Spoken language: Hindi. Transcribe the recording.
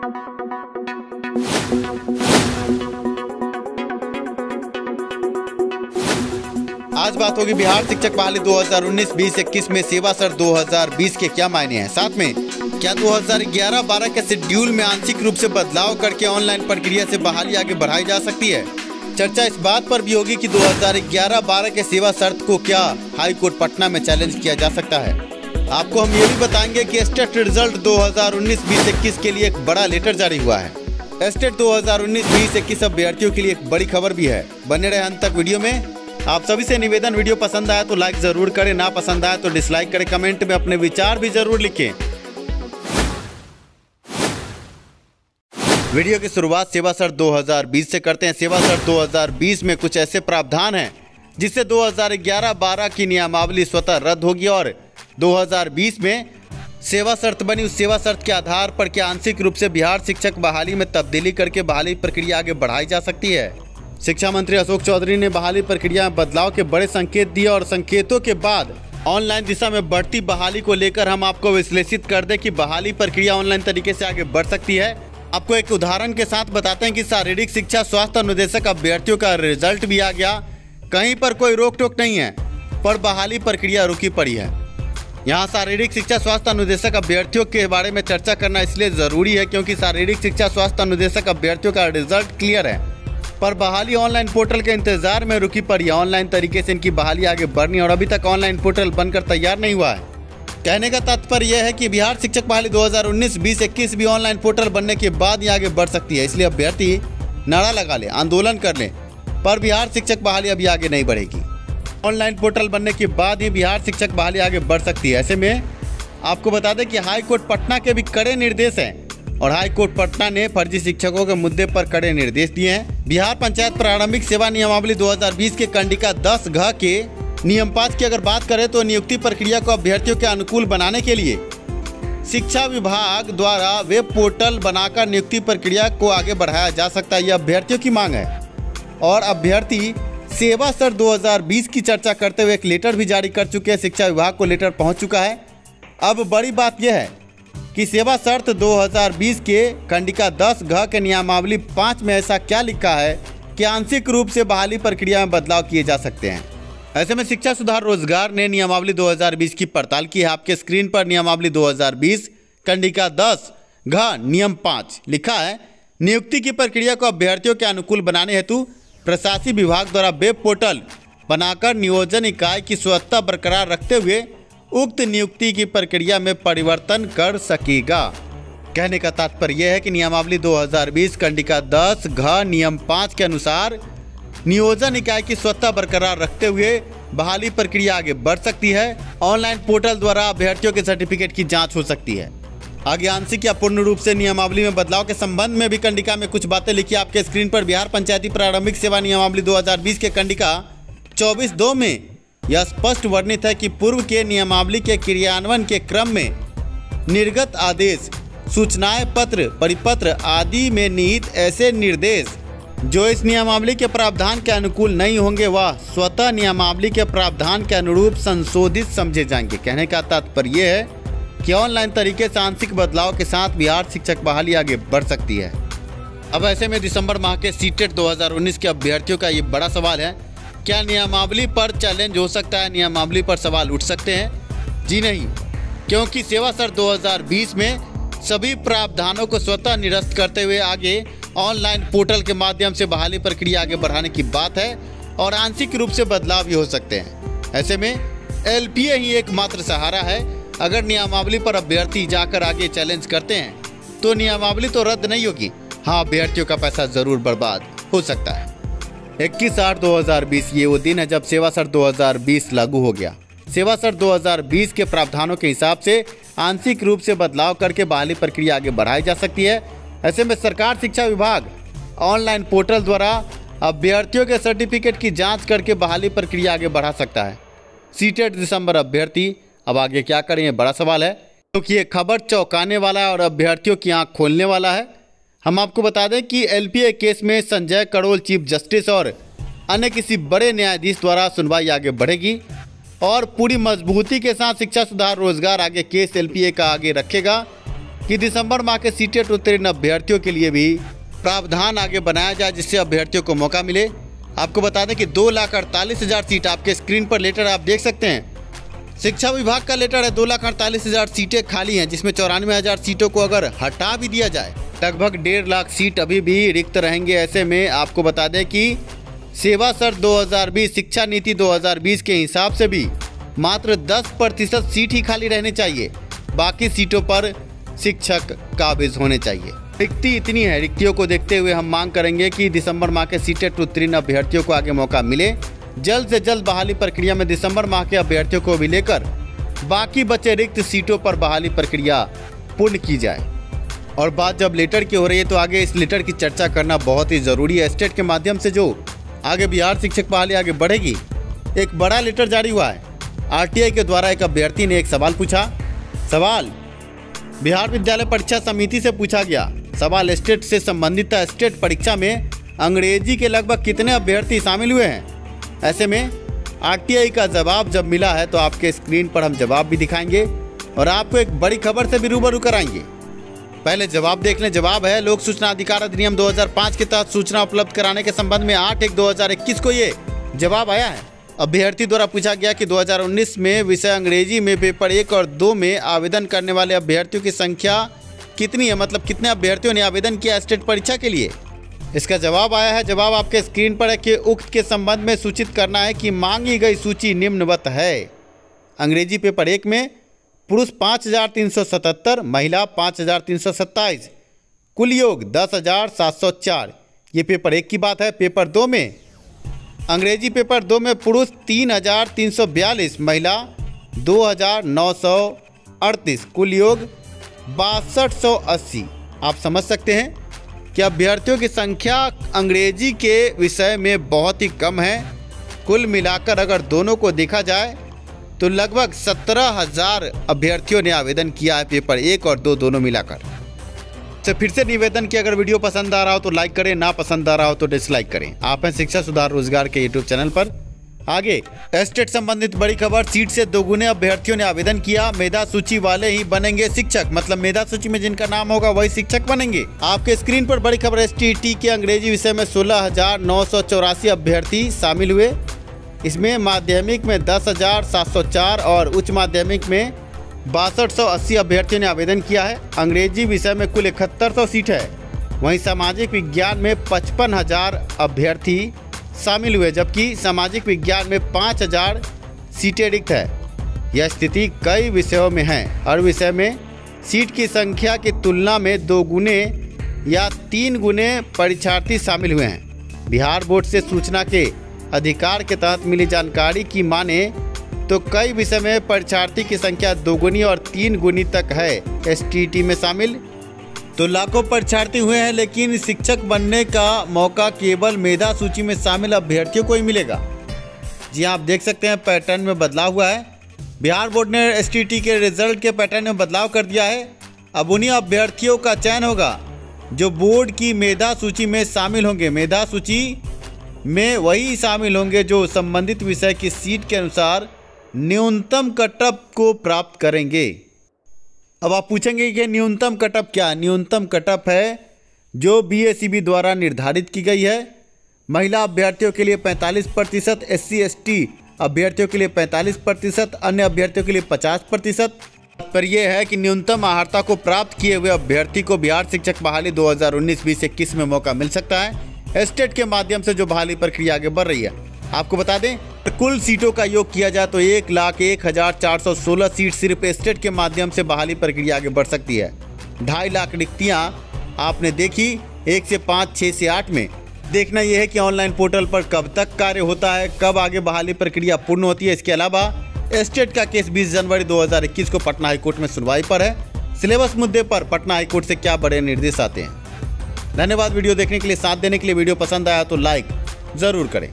आज बात होगी बिहार शिक्षक बहाली 2019-20-21 में सेवा शर्त 2020 के क्या मायने हैं, साथ में क्या 2011-12 के शेड्यूल में आंशिक रूप से बदलाव करके ऑनलाइन प्रक्रिया से बहाली आगे बढ़ाई जा सकती है। चर्चा इस बात पर भी होगी कि 2011-12 के सेवा शर्त को क्या हाई कोर्ट पटना में चैलेंज किया जा सकता है। आपको हम ये भी बताएंगे कि स्टेट रिजल्ट 2019-20-21 के लिए एक बड़ा लेटर जारी हुआ है। स्टेट 2019-20-21 अभ्यर्थियों के लिए एक बड़ी खबर भी है। बने रहे अंत तक वीडियो में। आप सभी से निवेदन, वीडियो पसंद आया तो लाइक जरूर करें, ना पसंद आया तो डिसलाइक करें, कमेंट में अपने विचार भी जरूर लिखें। वीडियो की शुरुआत सेवा शर्त 2020 से करते हैं। सेवा शर्त 2020 में कुछ ऐसे प्रावधान हैं जिससे 2011-12 की नियमावली स्वतः रद्द होगी और 2020 में सेवा शर्त बनी उस सेवा शर्त के आधार पर क्या आंशिक रूप से बिहार शिक्षक बहाली में तब्दीली करके बहाली प्रक्रिया आगे बढ़ाई जा सकती है। शिक्षा मंत्री अशोक चौधरी ने बहाली प्रक्रिया में बदलाव के बड़े संकेत दिए और संकेतों के बाद ऑनलाइन दिशा में बढ़ती बहाली को लेकर हम आपको विश्लेषित कर दें कि बहाली प्रक्रिया ऑनलाइन तरीके से आगे बढ़ सकती है। आपको एक उदाहरण के साथ बताते हैं कि शारीरिक शिक्षा स्वास्थ्य अनुदेशक अभ्यर्थियों का रिजल्ट भी आ गया। कहीं पर कोई रोक टोक नहीं है, पर बहाली प्रक्रिया रुकी पड़ी है। यहाँ शारीरिक शिक्षा स्वास्थ्य अनुदेशक अभ्यर्थियों के बारे में चर्चा करना इसलिए जरूरी है क्योंकि शारीरिक शिक्षा स्वास्थ्य अनुदेशक अभ्यर्थियों का रिजल्ट क्लियर है, पर बहाली ऑनलाइन पोर्टल के इंतजार में रुकी पड़ी है। ऑनलाइन तरीके से इनकी बहाली आगे बढ़नी और अभी तक ऑनलाइन पोर्टल बनकर तैयार नहीं हुआ है। कहने का तात्पर्य यह है कि बिहार शिक्षक बहाली 2019-20-21 भी ऑनलाइन पोर्टल बनने के बाद ही आगे बढ़ सकती है। इसलिए अभ्यर्थी नारा लगा ले, आंदोलन कर ले, पर बिहार शिक्षक बहाली अभी आगे नहीं बढ़ेगी। ऑनलाइन पोर्टल बनने के बाद ही बिहार शिक्षक बहाली आगे बढ़ सकती है। ऐसे में आपको बता दें कि हाई कोर्ट पटना के भी कड़े निर्देश हैं और हाई कोर्ट पटना ने फर्जी शिक्षकों के मुद्दे पर कड़े निर्देश दिए हैं। बिहार पंचायत प्रारंभिक सेवा नियमावली 2020 के कंडिका 10 घ के नियम 5 की अगर बात करें तो नियुक्ति प्रक्रिया को अभ्यर्थियों के अनुकूल बनाने के लिए शिक्षा विभाग द्वारा वेब पोर्टल बनाकर नियुक्ति प्रक्रिया को आगे बढ़ाया जा सकता है। यह अभ्यर्थियों की मांग है और अभ्यर्थी सेवा शर्त 2020 की चर्चा करते हुए एक लेटर भी जारी कर चुके हैं। शिक्षा विभाग को लेटर पहुंच चुका है। अब बड़ी बात यह है कि सेवा शर्त 2020 के कंडिका 10 घ के नियमावली 5 में ऐसा क्या लिखा है कि आंशिक रूप से बहाली प्रक्रिया में बदलाव किए जा सकते हैं। ऐसे में शिक्षा सुधार रोजगार ने नियमावली 2020 की पड़ताल की है। आपके स्क्रीन पर नियमावली 2020 कंडिका 10 घ नियम 5 लिखा है। नियुक्ति की प्रक्रिया को अभ्यर्थियों के अनुकूल बनाने हेतु प्रशासनिक विभाग द्वारा वेब पोर्टल बनाकर नियोजन इकाई की स्वच्छता बरकरार रखते हुए उक्त नियुक्ति की प्रक्रिया में परिवर्तन कर सकेगा। कहने का तात्पर्य यह है कि नियमावली 2020 कंडिका 10 घ नियम 5 के अनुसार नियोजन इकाई की स्वच्छता बरकरार रखते हुए बहाली प्रक्रिया आगे बढ़ सकती है। ऑनलाइन पोर्टल द्वारा अभ्यर्थियों के सर्टिफिकेट की जांच हो सकती है। आगे आंशिक या पूर्ण रूप से नियमावली में बदलाव के संबंध में भी कंडिका में कुछ बातें लिखी। आपके स्क्रीन पर बिहार पंचायती प्रारंभिक सेवा नियमावली 2020 के कंडिका 24(2) में यह स्पष्ट वर्णित है कि पूर्व के नियमावली के क्रियान्वयन के क्रम में निर्गत आदेश, सूचनाएं पत्र, परिपत्र आदि में निहित ऐसे निर्देश जो इस नियमावली के प्रावधान के अनुकूल नहीं होंगे वह स्वतः नियमावली के प्रावधान के अनुरूप संशोधित समझे जाएंगे। कहने का तात्पर्य यह है कि ऑनलाइन तरीके से आंशिक बदलाव के साथ बिहार शिक्षक बहाली आगे बढ़ सकती है। अब ऐसे में दिसंबर माह के सीटेट 2019 के अभ्यर्थियों का ये बड़ा सवाल है, क्या नियमावली पर चैलेंज हो सकता है? नियमावली पर सवाल उठ सकते हैं? जी नहीं, क्योंकि सेवा शर्त 2020 में सभी प्रावधानों को स्वतः निरस्त करते हुए आगे ऑनलाइन पोर्टल के माध्यम से बहाली प्रक्रिया आगे बढ़ाने की बात है और आंशिक रूप से बदलाव भी हो सकते हैं। ऐसे में एलपीए ही एकमात्र सहारा है। अगर नियमावली पर अभ्यर्थी जाकर आगे चैलेंज करते हैं तो नियमावली तो रद्द नहीं होगी, हाँ अभ्यर्थियों का पैसा जरूर बर्बाद हो सकता है। 21/8/2020 ये वो दिन है जब सेवा शर्त 2020 लागू हो गया। सेवा शर्त 2020 के प्रावधानों के हिसाब से आंशिक रूप से बदलाव करके बहाली प्रक्रिया आगे बढ़ाई जा सकती है। ऐसे में सरकार शिक्षा विभाग ऑनलाइन पोर्टल द्वारा अभ्यर्थियों के सर्टिफिकेट की जांच करके बहाली प्रक्रिया आगे बढ़ा सकता है। सीटेट दिसंबर अभ्यर्थी अब आगे क्या करें, ये बड़ा सवाल है, क्योंकि ये खबर चौंकाने वाला है और अभ्यर्थियों की आंख खोलने वाला है। हम आपको बता दें कि एलपीए केस में संजय करोल चीफ जस्टिस और अन्य किसी बड़े न्यायाधीश द्वारा सुनवाई आगे बढ़ेगी और पूरी मजबूती के साथ शिक्षा सुधार रोजगार आगे केस एलपीए का आगे रखेगा कि दिसंबर माह के सीटेट उत्तीर्ण अभ्यर्थियों के लिए भी प्रावधान आगे बनाया जाए, जिससे अभ्यर्थियों को मौका मिले। आपको बता दें कि 2,48,000 सीट आपके स्क्रीन पर लेटर आप देख सकते हैं। शिक्षा विभाग का लेटर है, 2,48,000 सीटें खाली हैं, जिसमें 94,000 सीटों को अगर हटा भी दिया जाए, लगभग 1.5 लाख सीट अभी भी रिक्त रहेंगे। ऐसे में आपको बता दें कि सेवा शर्त 2020 शिक्षा नीति 2020 के हिसाब से भी मात्र 10% सीट ही खाली रहने चाहिए। बाकी सीटों पर शिक्षक काबिज होने चाहिए। रिक्ति इतनी है, रिक्तियों को देखते हुए हम मांग करेंगे कि दिसंबर माह के सीटेट उत्तीर्ण अभ्यर्थियों को आगे मौका मिले। जल्द से जल्द बहाली प्रक्रिया में दिसंबर माह के अभ्यर्थियों को भी लेकर बाकी बचे रिक्त सीटों पर बहाली प्रक्रिया पूर्ण की जाए। और बात जब लेटर की हो रही है तो आगे इस लेटर की चर्चा करना बहुत ही ज़रूरी है। स्टेट के माध्यम से जो आगे बिहार शिक्षक बहाली आगे बढ़ेगी, एक बड़ा लेटर जारी हुआ है। RTI के द्वारा एक अभ्यर्थी ने एक सवाल पूछा। सवाल बिहार विद्यालय परीक्षा समिति से पूछा गया। सवाल स्टेट से संबंधित है। स्टेट परीक्षा में अंग्रेजी के लगभग कितने अभ्यर्थी शामिल हुए हैं? ऐसे में RTI का जवाब जब मिला है तो आपके स्क्रीन पर हम जवाब भी दिखाएंगे और आपको एक बड़ी खबर से भी रूबरू कराएंगे। पहले जवाब देख लें। जवाब है, लोक सूचना अधिकार अधिनियम 2005 के तहत सूचना उपलब्ध कराने के संबंध में 8/1/2021 को ये जवाब आया है। अभ्यर्थी द्वारा पूछा गया कि 2019 में विषय अंग्रेजी में पेपर 1 और 2 में आवेदन करने वाले अभ्यर्थियों की संख्या कितनी है, मतलब कितने अभ्यर्थियों ने आवेदन किया स्टेट परीक्षा के लिए। इसका जवाब आया है। जवाब आपके स्क्रीन पर है कि उक्त के संबंध में सूचित करना है कि मांगी गई सूची निम्नवत है। अंग्रेजी पेपर 1 में पुरुष 5,377, महिला 5,327, कुल योग 10,704। ये पेपर 1 की बात है। पेपर 2 में अंग्रेजी पेपर 2 में पुरुष 3,342, महिला 2,938, कुल योग 6280। आप समझ सकते हैं कि अभ्यर्थियों की संख्या अंग्रेजी के विषय में बहुत ही कम है। कुल मिलाकर अगर दोनों को देखा जाए तो लगभग 17,000 अभ्यर्थियों ने आवेदन किया है पेपर 1 और 2 दोनों मिलाकर। तो फिर से निवेदन कि अगर वीडियो पसंद आ रहा हो तो लाइक करें, ना पसंद आ रहा हो तो डिसलाइक करें। आप हैं शिक्षा सुधार रोजगार के यूट्यूब चैनल पर। आगे स्टेट संबंधित बड़ी खबर, सीट से 2 गुने अभ्यर्थियों ने आवेदन किया। मेधा सूची वाले ही बनेंगे शिक्षक, मतलब मेधा सूची में जिनका नाम होगा वही शिक्षक बनेंगे। आपके स्क्रीन पर बड़ी खबर, STET के अंग्रेजी विषय में 16,984 अभ्यर्थी शामिल हुए। इसमें माध्यमिक में 10,704 और उच्च माध्यमिक में 6280 अभ्यर्थियों ने आवेदन किया है। अंग्रेजी विषय में कुल 7100 सीट है। वहीं सामाजिक विज्ञान में 55,000 अभ्यर्थी शामिल हुए, जबकि सामाजिक विज्ञान में 5,000 सीटें रिक्त है। यह स्थिति कई विषयों में है। हर विषय में सीट की संख्या की तुलना में 2 गुने या 3 गुने परीक्षार्थी शामिल हुए हैं। बिहार बोर्ड से सूचना के अधिकार के तहत मिली जानकारी की माने तो कई विषय में परीक्षार्थी की संख्या 2 गुनी और 3 गुनी तक है। STET में शामिल तो लाखों परीक्षार्थी हुए हैं, लेकिन शिक्षक बनने का मौका केवल मेधा सूची में शामिल अभ्यर्थियों को ही मिलेगा। जी आप देख सकते हैं पैटर्न में बदलाव हुआ है। बिहार बोर्ड ने STET के रिजल्ट के पैटर्न में बदलाव कर दिया है। अब उन्हीं अभ्यर्थियों का चयन होगा जो बोर्ड की मेधा सूची में शामिल होंगे। मेधा सूची में वही शामिल होंगे जो संबंधित विषय की सीट के अनुसार न्यूनतम कटअप को प्राप्त करेंगे। अब आप पूछेंगे कि न्यूनतम कटअप क्या है? न्यूनतम कटअप है जो BACB द्वारा निर्धारित की गई है। महिला अभ्यर्थियों के लिए 45%, SC/ST अभ्यर्थियों के लिए 45%, अन्य अभ्यर्थियों के लिए 50%। पर यह है कि न्यूनतम अर्हता को प्राप्त किए हुए अभ्यर्थी को बिहार शिक्षक बहाली 2019-2021 में मौका मिल सकता है। स्टेट के माध्यम से जो बहाली प्रक्रिया आगे बढ़ रही है, आपको बता दें कुल सीटों का योग किया जाए तो 1,01,416 सीट सिर्फ स्टेट के माध्यम से बहाली प्रक्रिया आगे बढ़ सकती है। 2.5 लाख रिक्तियां आपने देखी 1 से 5, 6 से 8 में। देखना यह है कि ऑनलाइन पोर्टल पर कब तक कार्य होता है, कब आगे बहाली प्रक्रिया पूर्ण होती है। इसके अलावा स्टेट का केस 20 जनवरी 2021 को पटना हाईकोर्ट में सुनवाई पर है। सिलेबस मुद्दे पर पटना हाईकोर्ट से क्या बड़े निर्देश आते हैं। धन्यवाद वीडियो देखने के लिए, साथ देने के लिए। वीडियो पसंद आया तो लाइक ज़रूर करें।